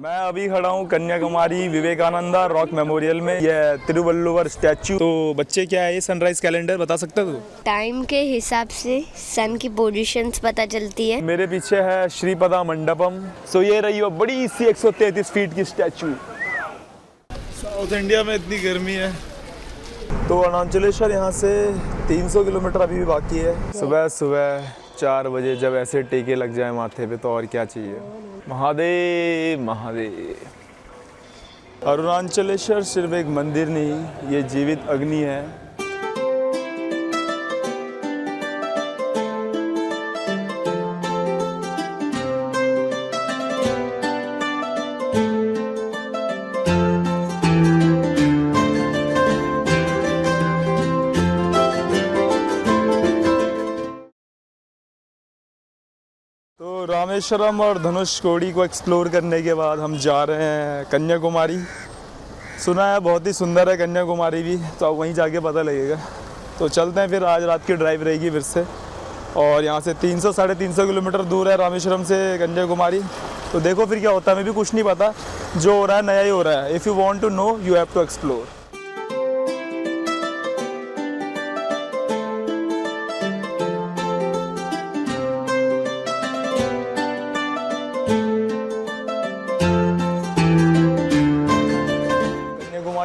मैं अभी खड़ा हूँ कन्याकुमारी विवेकानंदा रॉक मेमोरियल में। ये तिरुवल्लुवर स्टैचू। तो बच्चे क्या है ये सनराइज कैलेंडर बता सकते हो? टाइम के हिसाब से सन की पोजीशंस पता चलती है। मेरे पीछे है श्रीपदा मंडपम। सो ये रही वो बड़ी सी 133 फीट की स्टैचू। साउथ इंडिया में इतनी गर्मी है। तो अरुणाचलेश्वर यहाँ से 300 किलोमीटर अभी भी बाकी है। सुबह सुबह 4 बजे जब ऐसे टेके लग जाए माथे पे तो और क्या चाहिए। महादेव महादेव। अरुणाचलेश्वर सिर्फ एक मंदिर नहीं, ये जीवित अग्नि है। तो रामेश्वरम और धनुषकोडी को एक्सप्लोर करने के बाद हम जा रहे हैं कन्याकुमारी। सुना है बहुत ही सुंदर है कन्याकुमारी भी, तो अब वहीं जाके पता लगेगा। तो चलते हैं फिर। आज रात की ड्राइव रहेगी फिर से, और यहाँ से 300-350 किलोमीटर दूर है रामेश्वरम से कन्याकुमारी। तो देखो फिर क्या होता है। मैं भी कुछ नहीं पता, जो हो रहा है नया ही हो रहा है। If you want to know you have to explore.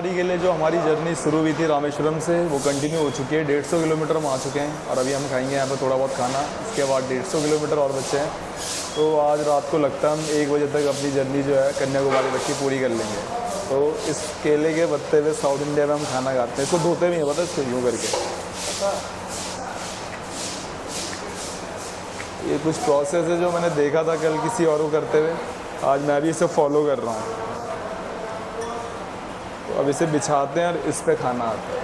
के लिए जो हमारी जर्नी शुरू हुई थी रामेश्वरम से, वो कंटिन्यू हो चुकी है। 150 किलोमीटर हम आ चुके हैं और अभी हम खाएंगे यहाँ पर थोड़ा बहुत खाना। इसके बाद 150 किलोमीटर और बचे हैं। तो आज रात को लगता है हम 1 बजे तक अपनी जर्नी जो है कन्याकुमारी तक की पूरी कर लेंगे। तो इस केले के पत्ते पे साउथ इंडिया में हम खाना खाते हैं। इसको धोते भी हैं, पता है, इसको यूँ करके। ये कुछ प्रोसेस है जो मैंने देखा था कल किसी और को करते हुए, आज मैं भी इसे फॉलो कर रहा हूँ। अब इसे बिछाते हैं और इस पे खाना आता है।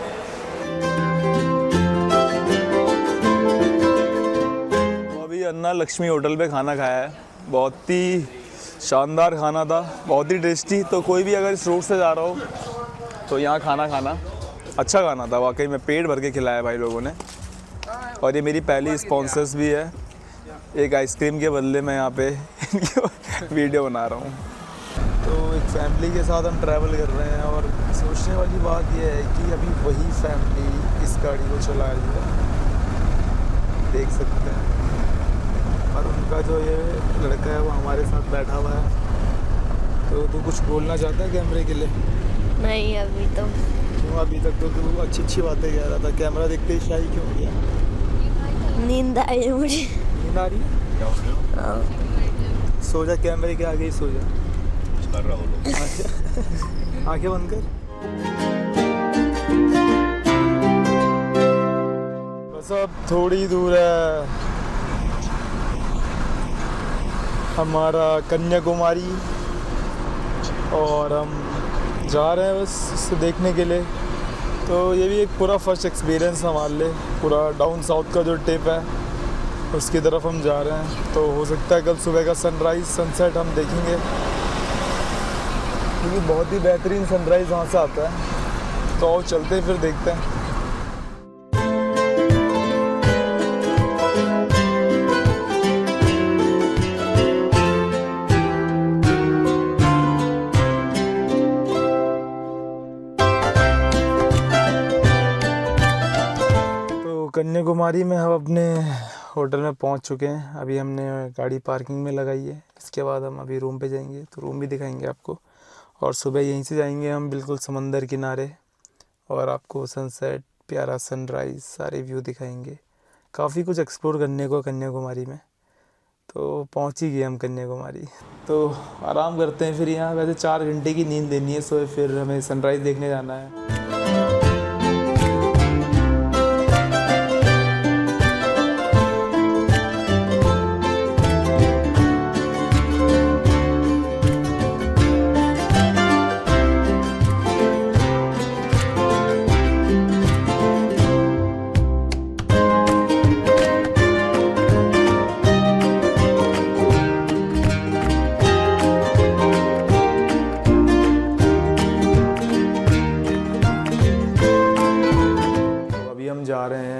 तो अभी अन्ना लक्ष्मी होटल पे खाना खाया है। बहुत ही शानदार खाना था, बहुत ही टेस्टी। तो कोई भी अगर इस रूट से जा रहा हो तो यहाँ खाना अच्छा खाना था वाकई में। पेट भर के खिलाया भाई लोगों ने। और ये मेरी पहली स्पॉन्सर्स भी है। एक आइसक्रीम के बदले मैं यहाँ पे वीडियो बना रहा हूँ। तो एक फैमिली के साथ हम ट्रैवल कर रहे हैं, और सोचने वाली बात यह है कि अभी वही फैमिली इस गाड़ी को चला रही है, देख सकते हैं। और उनका जो ये लड़का है वो हमारे साथ बैठा हुआ है। तो तू कुछ बोलना चाहता है कैमरे के लिए? नहीं अभी तो। क्यों? अभी तक तो तू अच्छी बातें कह रहा था, कैमरा देखते ही शाही क्यों हो गया? नींद आई है मुझे। नींद आ रही है? सो जा, कैमरे के आगे ही सो जा। आंखें बंद कर। बस अब थोड़ी दूर है हमारा कन्याकुमारी, और हम जा रहे हैं बस इसे देखने के लिए। तो ये भी एक पूरा फर्स्ट एक्सपीरियंस हमारे लिए। पूरा डाउन साउथ का जो टिप है उसकी तरफ हम जा रहे हैं। तो हो सकता है कल सुबह का सनराइज़ सनसेट हम देखेंगे, क्योंकि बहुत ही बेहतरीन सनराइज़ वहाँ से आता है। तो और चलते हैं फिर देखते हैं। तो कन्याकुमारी में हम अपने होटल में पहुँच चुके हैं। अभी हमने गाड़ी पार्किंग में लगाई है। इसके बाद हम अभी रूम पे जाएंगे, तो रूम भी दिखाएंगे आपको। और सुबह यहीं से जाएंगे हम बिल्कुल समंदर किनारे, और आपको सनसेट, प्यारा सनराइज़, सारे व्यू दिखाएंगे। काफ़ी कुछ एक्सप्लोर करने को कन्याकुमारी में। तो पहुंच ही गए हम कन्याकुमारी। तो आराम करते हैं फिर यहाँ। वैसे 4 घंटे की नींद लेनी है, सो फिर हमें सनराइज़ देखने जाना है।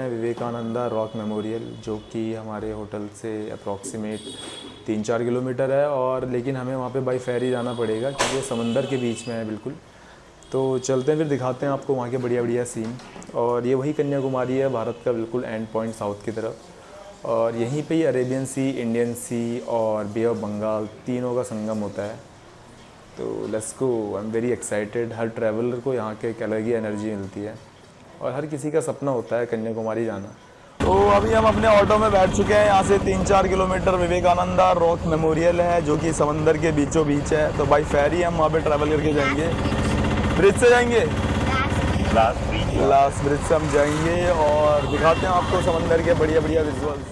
विवेकानंदा रॉक मेमोरियल, जो कि हमारे होटल से अप्रॉक्सीमेट 3-4 किलोमीटर है, और लेकिन हमें वहाँ पे बाई फेरी जाना पड़ेगा क्योंकि वो समंदर के बीच में है बिल्कुल। तो चलते हैं, फिर दिखाते हैं आपको वहाँ के बढ़िया बढ़िया सीन। और ये वही कन्याकुमारी है भारत का बिल्कुल एंड पॉइंट साउथ की तरफ, और यहीं पे ही अरेबियन सी, इंडियन सी और बे ऑफ बंगाल तीनों का संगम होता है। तो let's go, I am very excited. Her traveller को यहाँ के एक अलग ही एनर्जी मिलती है और हर किसी का सपना होता है कन्याकुमारी जाना। तो अभी हम अपने ऑटो में बैठ चुके हैं। यहाँ से 3-4 किलोमीटर विवेकानंदा रॉक मेमोरियल है जो कि समंदर के बीचों बीच है। तो बाई फेरी हम वहाँ पे ट्रैवल करके जाएंगे। ब्रिज से जाएंगे, लास्ट ब्रिज से हम जाएंगे और दिखाते हैं आपको समंदर के बढ़िया बढ़िया विजुअल्स।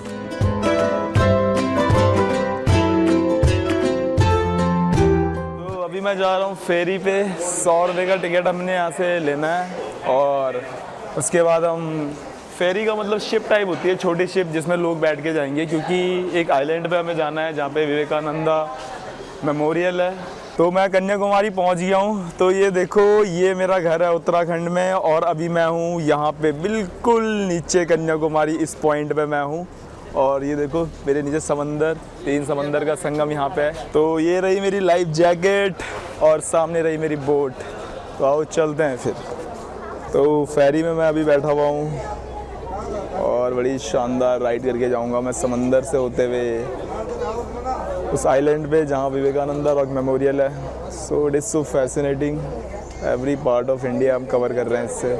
तो अभी मैं जा रहा हूँ फेरी पे। 100 रुपये का टिकट हमने यहाँ से लेना है, और उसके बाद हम फेरी का मतलब शिप टाइप होती है, छोटी शिप जिसमें लोग बैठ के जाएंगे, क्योंकि एक आइलैंड पे हमें जाना है जहाँ पे विवेकानंदा मेमोरियल है। तो मैं कन्याकुमारी पहुँच गया हूँ। तो ये देखो, ये मेरा घर है उत्तराखंड में, और अभी मैं हूँ यहाँ पे बिल्कुल नीचे कन्याकुमारी, इस पॉइंट पे मैं हूँ। और ये देखो मेरे नीचे समंदर, 3 समंदर का संगम यहाँ पे है। तो ये रही मेरी लाइफ जैकेट और सामने रही मेरी बोट। तो आओ चलते हैं फिर। तो फेरी में मैं अभी बैठा हुआ हूँ और बड़ी शानदार राइड करके जाऊंगा मैं समंदर से होते हुए उस आइलैंड पे जहाँ विवेकानंदा रॉक मेमोरियल है। So it is so fascinating. Every part of India हम कवर कर रहे हैं, इससे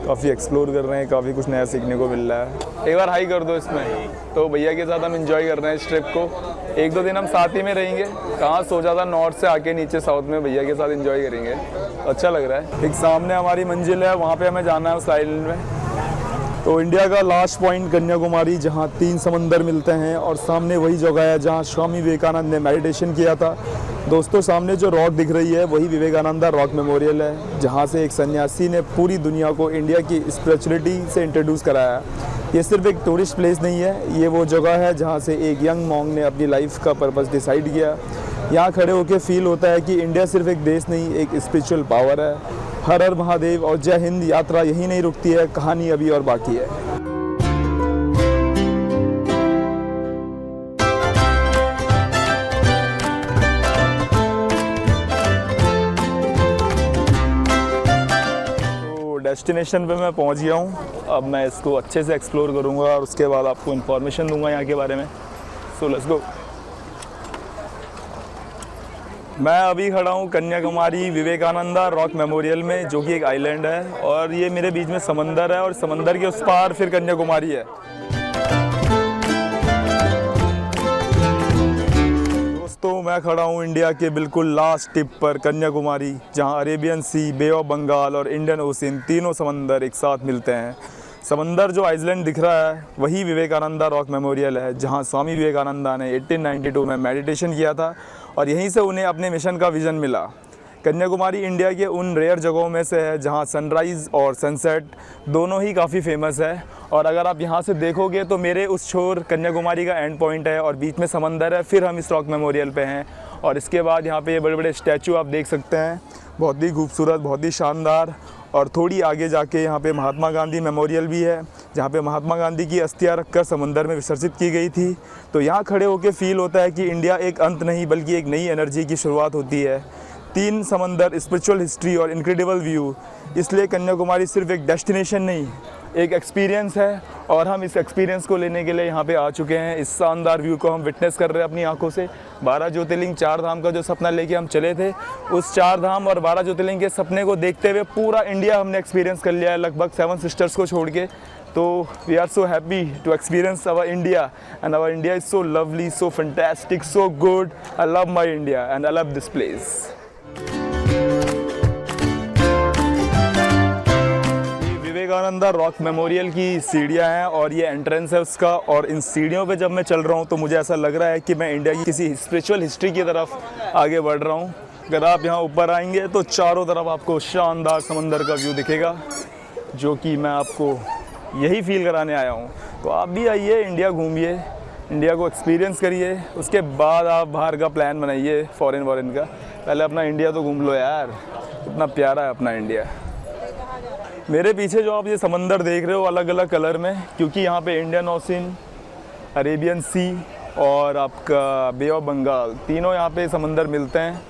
काफ़ी एक्सप्लोर कर रहे हैं, काफ़ी कुछ नया सीखने को मिल रहा है। एक बार हाई कर दो इसमें। तो भैया के साथ हम एंजॉय कर रहे हैं इस ट्रिप को। 1-2 दिन हम साथ ही में रहेंगे। कहाँ सोचा था नॉर्थ से आके नीचे साउथ में भैया के साथ एंजॉय करेंगे, अच्छा लग रहा है। एक सामने हमारी मंजिल है, वहाँ पे हमें जाना है उस आइलैंड में। तो इंडिया का लास्ट पॉइंट कन्याकुमारी, जहाँ 3 समंदर मिलते हैं, और सामने वही जगह है जहाँ स्वामी विवेकानंद ने मेडिटेशन किया था। दोस्तों सामने जो रॉक दिख रही है वही विवेकानंदा रॉक मेमोरियल है, जहाँ से एक सन्यासी ने पूरी दुनिया को इंडिया की स्पिरिचुअलिटी से इंट्रोड्यूस कराया। ये सिर्फ एक टूरिस्ट प्लेस नहीं है, ये वो जगह है जहाँ से एक यंग मॉन्ग ने अपनी लाइफ का पर्पस डिसाइड किया। यहाँ खड़े होकर फील होता है कि इंडिया सिर्फ एक देश नहीं, एक स्पिरिचुअल पावर है। हर हर महादेव और जय हिंद यात्रा यहीं नहीं रुकती है, कहानी अभी और बाकी है। तो डेस्टिनेशन पे मैं पहुंच गया हूं। अब मैं इसको अच्छे से एक्सप्लोर करूंगा और उसके बाद आपको इन्फॉर्मेशन दूंगा यहाँ के बारे में। So let's go. मैं अभी खड़ा हूँ कन्याकुमारी विवेकानंदा रॉक मेमोरियल में, जो कि एक आइलैंड है, और ये मेरे बीच में समंदर है और समंदर के उस पार फिर कन्याकुमारी है। दोस्तों मैं खड़ा हूँ इंडिया के बिल्कुल लास्ट टिप पर कन्याकुमारी, जहाँ Arabian Sea, Bay of Bengal और इंडियन ओशन तीनों समंदर एक साथ मिलते हैं। समंदर जो आइलैंड दिख रहा है वही विवेकानंदा रॉक मेमोरियल है, जहाँ स्वामी विवेकानंदा ने 1892 में मेडिटेशन किया था और यहीं से उन्हें अपने मिशन का विज़न मिला। कन्याकुमारी इंडिया के उन रेयर जगहों में से है जहाँ सनराइज़ और सनसेट दोनों ही काफ़ी फेमस है। और अगर आप यहाँ से देखोगे तो मेरे उस छोर कन्याकुमारी का एंड पॉइंट है और बीच में समंदर है, फिर हम इस रॉक मेमोरियल पे हैं। और इसके बाद यहाँ पे ये बड़े बड़े स्टैचू आप देख सकते हैं, बहुत ही खूबसूरत, बहुत ही शानदार। और थोड़ी आगे जाके यहाँ पे महात्मा गांधी मेमोरियल भी है, जहाँ पे महात्मा गांधी की अस्थियाँ रखकर समंदर में विसर्जित की गई थी। तो यहाँ खड़े होकर फील होता है कि इंडिया एक अंत नहीं बल्कि एक नई एनर्जी की शुरुआत होती है। 3 समंदर, स्पिरिचुअल हिस्ट्री और इनक्रेडिबल व्यू, इसलिए कन्याकुमारी सिर्फ एक डेस्टिनेशन नहीं, एक एक्सपीरियंस है। और हम इस एक्सपीरियंस को लेने के लिए यहाँ पे आ चुके हैं। इस शानदार व्यू को हम विटनेस कर रहे हैं अपनी आंखों से। 12 ज्योतिर्लिंग 4 धाम का जो सपना लेके हम चले थे, उस 4 धाम और 12 ज्योतिर्लिंग के सपने को देखते हुए पूरा इंडिया हमने एक्सपीरियंस कर लिया है, लगभग 7 सिस्टर्स को छोड़ के। तो we are so happy to experience our India, and our India is so lovely, so fantastic, so good. I love my India and I love this place. Vivekananda rock memorial की सीढ़ियाँ हैं और ये एंट्रेंस है उसका। और इन सीढ़ियों पे जब मैं चल रहा हूँ तो मुझे ऐसा लग रहा है कि मैं इंडिया की किसी स्पिरिचुअल हिस्ट्री की तरफ आगे बढ़ रहा हूँ। अगर आप यहाँ ऊपर आएंगे तो चारों तरफ आपको शानदार समंदर का व्यू दिखेगा, जो कि मैं आपको यही फील कराने आया हूँ। तो आप भी आइए, इंडिया घूमिए, इंडिया को एक्सपीरियंस करिए, उसके बाद आप बाहर का प्लान बनाइए फॉरेन का। पहले अपना इंडिया तो घूम लो यार, इतना प्यारा है अपना इंडिया। मेरे पीछे जो आप ये समंदर देख रहे हो अलग अलग कलर में, क्योंकि यहाँ पे इंडियन ओशन, अरेबियन सी और आपका बे ऑफ बंगाल, तीनों यहाँ पे समंदर मिलते हैं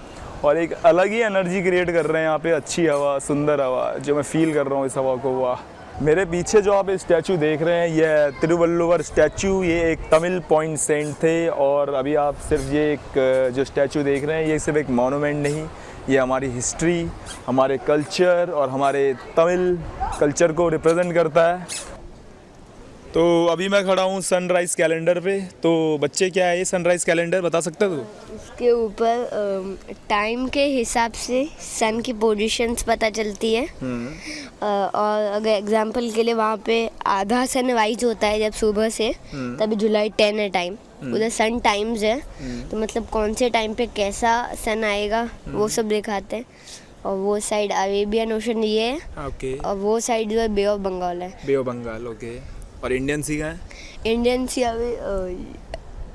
और एक अलग ही एनर्जी क्रिएट कर रहे हैं यहाँ पे। अच्छी हवा, सुंदर हवा जो मैं फील कर रहा हूँ इस हवा को। वाह। मेरे पीछे जो आप स्टैचू देख रहे हैं ये है तिरुवल्लुवर स्टैचू। ये एक तमिल पॉइंट सेंट थे और अभी आप सिर्फ ये एक जो स्टैचू देख रहे हैं ये सिर्फ एक मोनूमेंट नहीं, ये हमारी हिस्ट्री, हमारे कल्चर और हमारे तमिल कल्चर को रिप्रेजेंट करता है। तो अभी मैं खड़ा हूँ सनराइज़ कैलेंडर पे। तो बच्चे क्या है ये सनराइज़ कैलेंडर बता सकते हो तू? उसके ऊपर टाइम के हिसाब से सन की पोजीशंस पता चलती है। और अगर एग्जांपल के लिए वहाँ पे आधा सनराइज होता है जब सुबह से, तभी जुलाई 10 है टाइम, उधर सन टाइम्स है। तो मतलब कौन से टाइम पे कैसा सन आएगा वो सब दिखाते हैं। और वो साइड अरेबियन ओशन ये है। ओके। और वो साइड जो है बे ऑफ बंगाल है। बे ऑफ बंगाल, ओके। और इंडियन सी का है? इंडियन सी अभी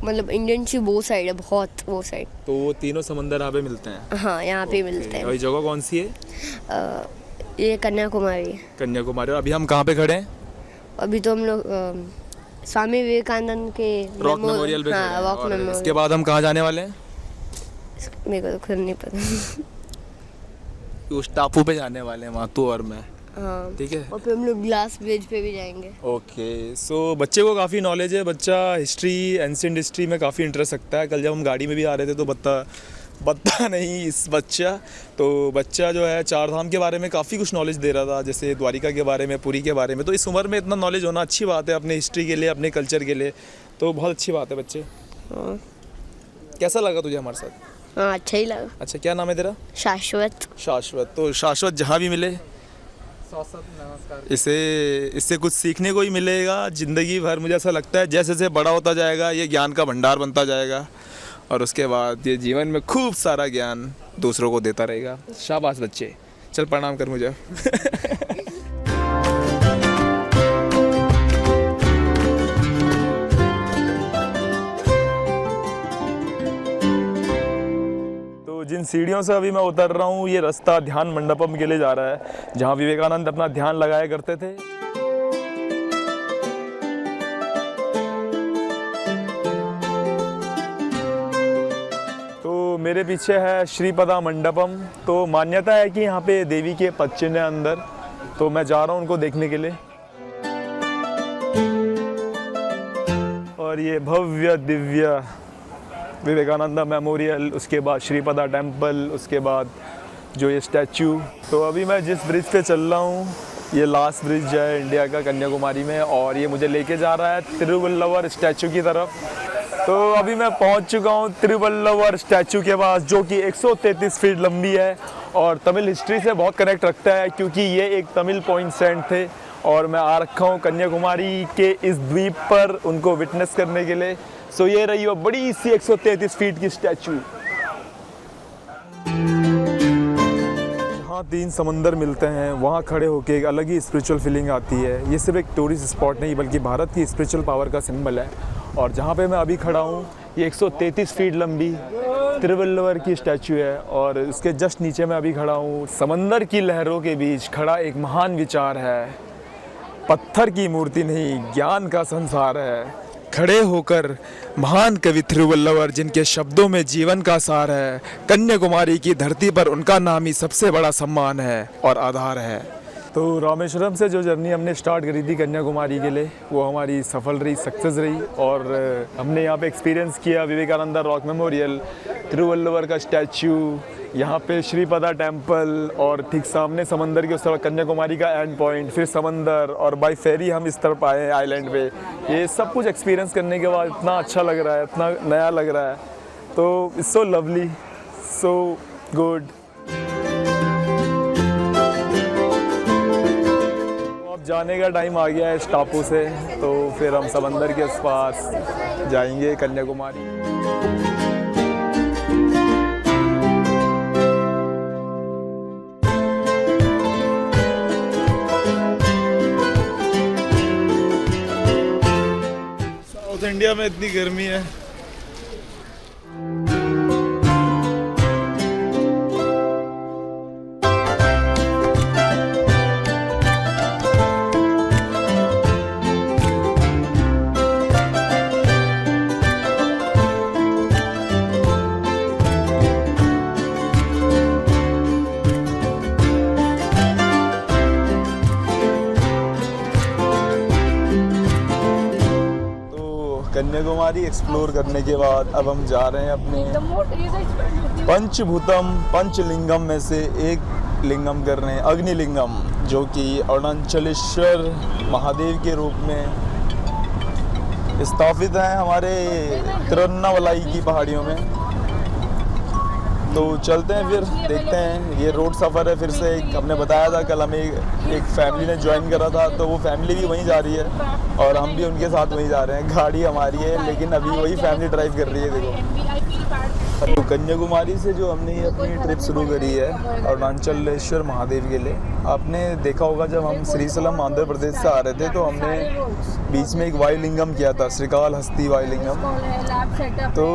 मतलब इंडियन सी वो साइड है, बहुत वो साइड। तो वो तीनों समंदर यहाँ पे मिलते हैं? हाँ, यहाँ पे मिलते हैं। और ये जगह कौन सी है? ये कन्याकुमारी है। कन्याकुमारी। और अभी हम कहाँ पे खड़े हैं? अभी तो हम लोग स्वामी विवेकानंद के रॉक मेमोरियल पे खड़े हैं। रॉक और मेमोरियल। इसके बाद हम कहाँ जाने वाले हैं? मेरे को तो खुद नहीं पता। उस टापू पे जाने वाले हैं, वहाँ तू और मैं। हाँ, ठीक है। और फिर हम लोग ग्लास ब्रिज पे भी जाएंगे। ओके। सो बच्चे को काफ़ी नॉलेज है। बच्चा हिस्ट्री, एंशिएंट हिस्ट्री में काफ़ी इंटरेस्ट रखता है। कल जब हम गाड़ी में भी आ रहे थे तो बत्ता नहीं इस बच्चा जो है चार धाम के बारे में काफ़ी कुछ नॉलेज दे रहा था, जैसे द्वारिका के बारे में, पुरी के बारे में। तो इस उम्र में इतना नॉलेज होना अच्छी बात है अपने हिस्ट्री के लिए, अपने कल्चर के लिए। तो बहुत अच्छी बात है बच्चे। हाँ, कैसा लगा तुझे हमारे साथ? हाँ, अच्छा ही लगा। अच्छा, क्या नाम है तेरा? शाश्वत। शाश्वत। तो शाश्वत जहाँ भी मिले इससे कुछ सीखने को ही मिलेगा ज़िंदगी भर। मुझे ऐसा लगता है जैसे जैसे बड़ा होता जाएगा ये ज्ञान का भंडार बनता जाएगा और उसके बाद ये जीवन में खूब सारा ज्ञान दूसरों को देता रहेगा। शाबाश बच्चे। चल प्रणाम कर मुझे। जिन सीढ़ियों से अभी मैं उतर रहा हूँ ये रास्ता ध्यान मंडपम के लिए जा रहा है, जहाँ विवेकानंद अपना ध्यान लगाया करते थे। तो मेरे पीछे है श्रीपदा मंडपम। तो मान्यता है कि यहाँ पे देवी के पद चिन्ह है अंदर, तो मैं जा रहा हूँ उनको देखने के लिए। और ये भव्य दिव्य विवेकानंद मेमोरियल, उसके बाद श्रीपदा टेम्पल, उसके बाद जो ये स्टैचू। तो अभी मैं जिस ब्रिज पे चल रहा हूँ ये लास्ट ब्रिज है इंडिया का कन्याकुमारी में, और ये मुझे लेके जा रहा है तिरुवल्लुवर स्टैचू की तरफ। तो अभी मैं पहुँच चुका हूँ तिरुवल्लुवर स्टैचू के पास, जो कि 133 फीट लंबी है और तमिल हिस्ट्री से बहुत कनेक्ट रखता है, क्योंकि ये एक तमिल पॉइंट सेंट थे और मैं आ रखा हूँ कन्याकुमारी के इस द्वीप पर उनको विटनेस करने के लिए। सो ये रही वो बड़ी सी 133 फीट की स्टैचू। जहाँ तीन समंदर मिलते हैं वहाँ खड़े होके एक अलग ही स्पिरिचुअल फीलिंग आती है। ये सिर्फ एक टूरिस्ट स्पॉट नहीं बल्कि भारत की स्पिरिचुअल पावर का सिंबल है। और जहाँ पे मैं अभी खड़ा हूँ ये 133 फीट लंबी तिरुवल्लुवर की स्टैचू है और उसके जस्ट नीचे मैं अभी खड़ा हूँ। समंदर की लहरों के बीच खड़ा एक महान विचार है, पत्थर की मूर्ति नहीं ज्ञान का संसार है। खड़े होकर महान कवि तिरुवल्लुवर, जिनके शब्दों में जीवन का सार है। कन्याकुमारी की धरती पर उनका नाम ही सबसे बड़ा सम्मान है और आधार है। तो रामेश्वरम से जो जर्नी हमने स्टार्ट करी थी कन्याकुमारी के लिए, वो हमारी सफल रही, सक्सेस रही। और हमने यहाँ पे एक्सपीरियंस किया विवेकानंद रॉक मेमोरियल, तिरुवल्लुवर का स्टैचू, यहाँ पे श्रीपदा टेम्पल, और ठीक सामने समंदर के उस तरफ कन्याकुमारी का एंड पॉइंट, फिर समंदर, और बाई फेरी हम इस तरफ आए आइलैंड पे। ये सब कुछ एक्सपीरियंस करने के बाद इतना अच्छा लग रहा है, इतना नया लग रहा है। तो it's so lovely, so good. अब जाने का टाइम आ गया है इस टापू से, तो फिर हम समंदर के उस पास जाएंगे कन्याकुमारी। साउथ इंडिया में इतनी गर्मी है। कन्याकुमारी एक्सप्लोर करने के बाद अब हम जा रहे हैं अपने पंचभूतम पंचलिंगम में से एक लिंगम कर रहे हैं, अग्निलिंगम, जो कि अरुणाचलेश्वर महादेव के रूप में स्थापित है हमारे तिरुवन्नामलाई की पहाड़ियों में। तो चलते हैं फिर देखते हैं। ये रोड सफ़र है फिर से। हमने बताया था कल हमें एक फैमिली ने ज्वाइन करा था, तो वो फैमिली भी वहीं जा रही है और हम भी उनके साथ वहीं जा रहे हैं। गाड़ी हमारी है लेकिन अभी वही फैमिली ड्राइव कर रही है। देखो, तो कन्याकुमारी से जो हमने ये अपनी ट्रिप शुरू करी है अरुणाचलेश्वर महादेव के लिए, आपने देखा होगा जब हम श्रीशैलम आंध्र प्रदेश से आ रहे थे तो हमने बीच में एक वायुलिंगम किया था, श्रीकालहस्ती वायुलिंगम। तो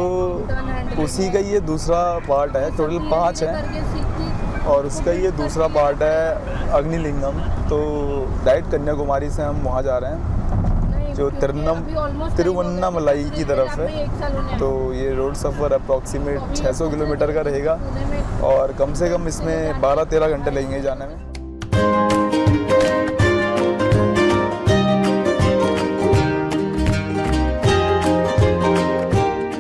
उसी का ये दूसरा पार्ट है, टोटल 5 है और उसका ये दूसरा पार्ट है अग्निलिंगम। तो डायरेक्ट कन्याकुमारी से हम वहाँ जा रहे हैं जो तिरुवन्नामलाई की तरफ है। तो ये रोड सफ़र अप्रॉक्सीमेट 600 किलोमीटर का रहेगा और कम से कम इसमें 12-13 घंटे लगेंगे जाने में।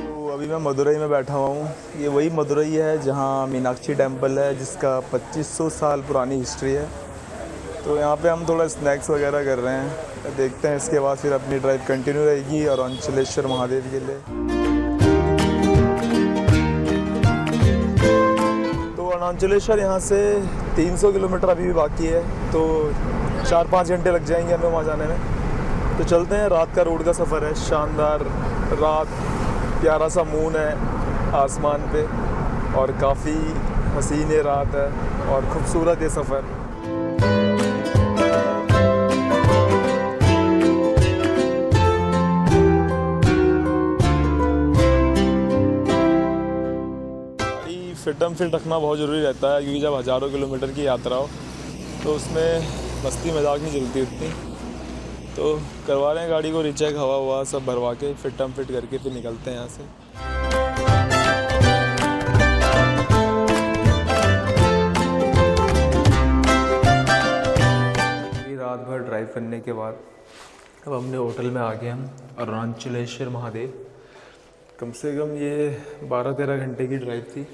तो अभी मैं मदुरई में बैठा हुआ हूँ। ये वही मदुरई है जहाँ मीनाक्षी टेम्पल है जिसका 2500 साल पुरानी हिस्ट्री है। तो यहाँ पे हम थोड़ा स्नैक्स वगैरह कर रहे हैं, देखते हैं। इसके बाद फिर अपनी ड्राइव कंटिन्यू रहेगी अरुणाचलेश्वर महादेव के लिए। तो अरुणाचलेश्वर यहाँ से 300 किलोमीटर अभी भी बाकी है, तो 4-5 घंटे लग जाएंगे हमें वहाँ जाने में। तो चलते हैं। रात का रोड का सफ़र है, शानदार रात, प्यारा सा मून है आसमान पे और काफ़ी हसीन रात है और ख़ूबसूरत ये सफ़र। फिटम फिट रखना बहुत ज़रूरी रहता है क्योंकि जब हज़ारों किलोमीटर की यात्रा हो तो उसमें मस्ती मजाक नहीं चलती उतनी। तो करवा रहे हैं गाड़ी को रिचेक, हवा हुआ सब भरवा के फिटम फिट करके फिर निकलते हैं यहाँ से। रात भर ड्राइव करने के बाद अब हमने होटल में आ गए हम अरुणाचलेश्वर महादेव। कम से कम ये 12-13 घंटे की ड्राइव थी।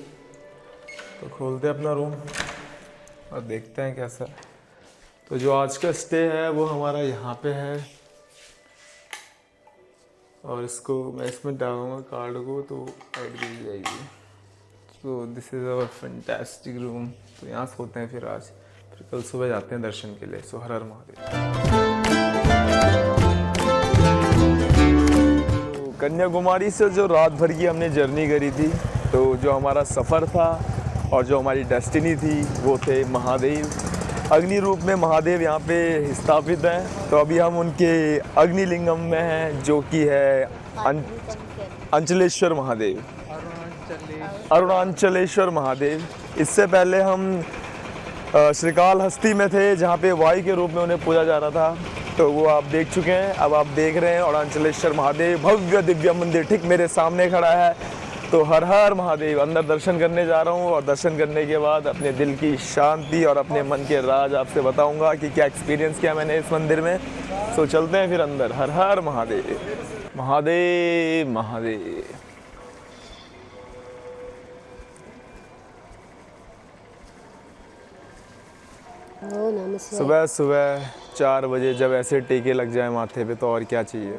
तो खोलते हैं अपना रूम और देखते हैं कैसा है। तो जो आज का स्टे है वो हमारा यहाँ पे है और इसको मैं इसमें डालूँगा कार्ड को तो ऐड दी जाएगी। तो this is our fantastic room. तो यहाँ सोते हैं फिर आज, फिर कल सुबह जाते हैं दर्शन के लिए। सो हर हर महादेव। तो कन्याकुमारी से जो रात भर की हमने जर्नी करी थी, तो जो हमारा सफ़र था और जो हमारी डेस्टिनी थी वो थे महादेव। अग्नि रूप में महादेव यहाँ पे स्थापित हैं। तो अभी हम उनके अग्निलिंगम में हैं जो कि है अंचलेश्वर महादेव, अरुणाचलेश्वर महादेव। इससे पहले हम श्रीकालहस्ती में थे जहाँ पे वायु के रूप में उन्हें पूजा जा रहा था, तो वो आप देख चुके हैं। अब आप देख रहे हैं अरुणाचलेश्वर महादेव, भव्य दिव्य मंदिर ठीक मेरे सामने खड़ा है। तो हर हर महादेव। अंदर दर्शन करने जा रहा हूँ और दर्शन करने के बाद अपने दिल की शांति और अपने मन के राज आपसे बताऊँगा कि क्या एक्सपीरियंस किया मैंने इस मंदिर में। तो चलते हैं फिर अंदर। हर हर महादेव, महादेव महादेव। सुबह सुबह 4 बजे जब ऐसे टीके लग जाए माथे पे तो और क्या चाहिए।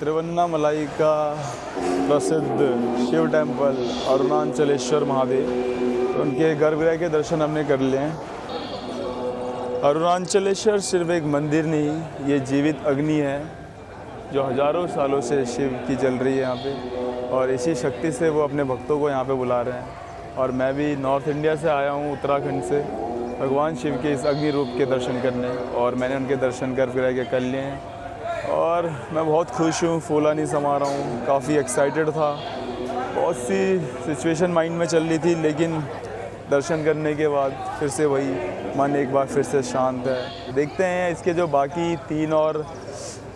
तिरुवन्नामलाई का प्रसिद्ध शिव टेम्पल अरुणाचलेश्वर महादेव, तो उनके गर्भगृह के दर्शन हमने कर लिए हैं। अरुणाचलेश्वर सिर्फ एक मंदिर नहीं, ये जीवित अग्नि है जो हज़ारों सालों से शिव की जल रही है यहाँ पे, और इसी शक्ति से वो अपने भक्तों को यहाँ पे बुला रहे हैं। और मैं भी नॉर्थ इंडिया से आया हूँ, उत्तराखंड से, भगवान शिव के इस अग्नि रूप के दर्शन करने, और मैंने उनके दर्शन गर्भगृह के कर लिए हैं। और मैं बहुत खुश हूँ, फूला नहीं समा रहा हूँ, काफ़ी एक्साइटेड था। बहुत सी सिचुएशन माइंड में चल रही थी, लेकिन दर्शन करने के बाद फिर से वही मन एक बार फिर से शांत है। देखते हैं इसके जो बाकी 3 और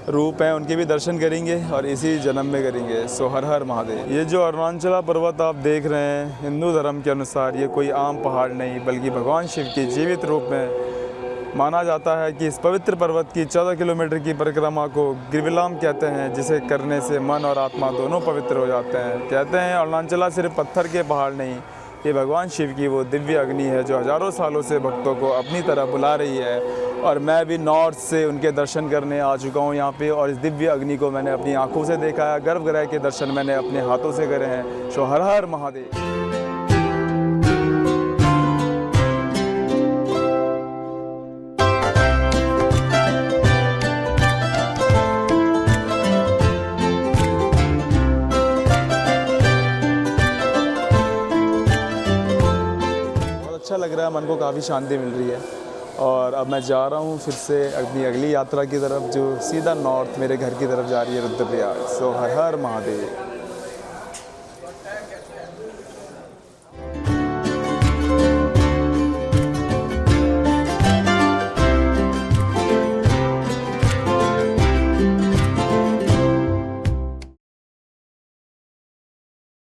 रूप हैं उनके भी दर्शन करेंगे और इसी जन्म में करेंगे। सो हर हर महादेव। ये जो अरुणाचला पर्वत आप देख रहे हैं, हिंदू धर्म के अनुसार ये कोई आम पहाड़ नहीं बल्कि भगवान शिव के जीवित रूप में माना जाता है कि इस पवित्र पर्वत की 14 किलोमीटर की परिक्रमा को गिरविलाम कहते हैं, जिसे करने से मन और आत्मा दोनों पवित्र हो जाते हैं। कहते हैं अरुणाचला सिर्फ पत्थर के पहाड़ नहीं, ये भगवान शिव की वो दिव्य अग्नि है जो हज़ारों सालों से भक्तों को अपनी तरफ बुला रही है। और मैं भी नॉर्थ से उनके दर्शन करने आ चुका हूँ यहाँ पे, और इस दिव्य अग्नि को मैंने अपनी आंखों से देखा है। गर्भगृह के दर्शन मैंने अपने हाथों से करे हैं। सो हर हर महादेव। अच्छा लग रहा है, मन को काफ़ी शांति मिल रही है। और अब मैं जा रहा हूँ फिर से अपनी अगली यात्रा की तरफ, जो सीधा नॉर्थ मेरे घर की तरफ जा रही है, रुद्रप्रयाग। सो हर हर महादेव।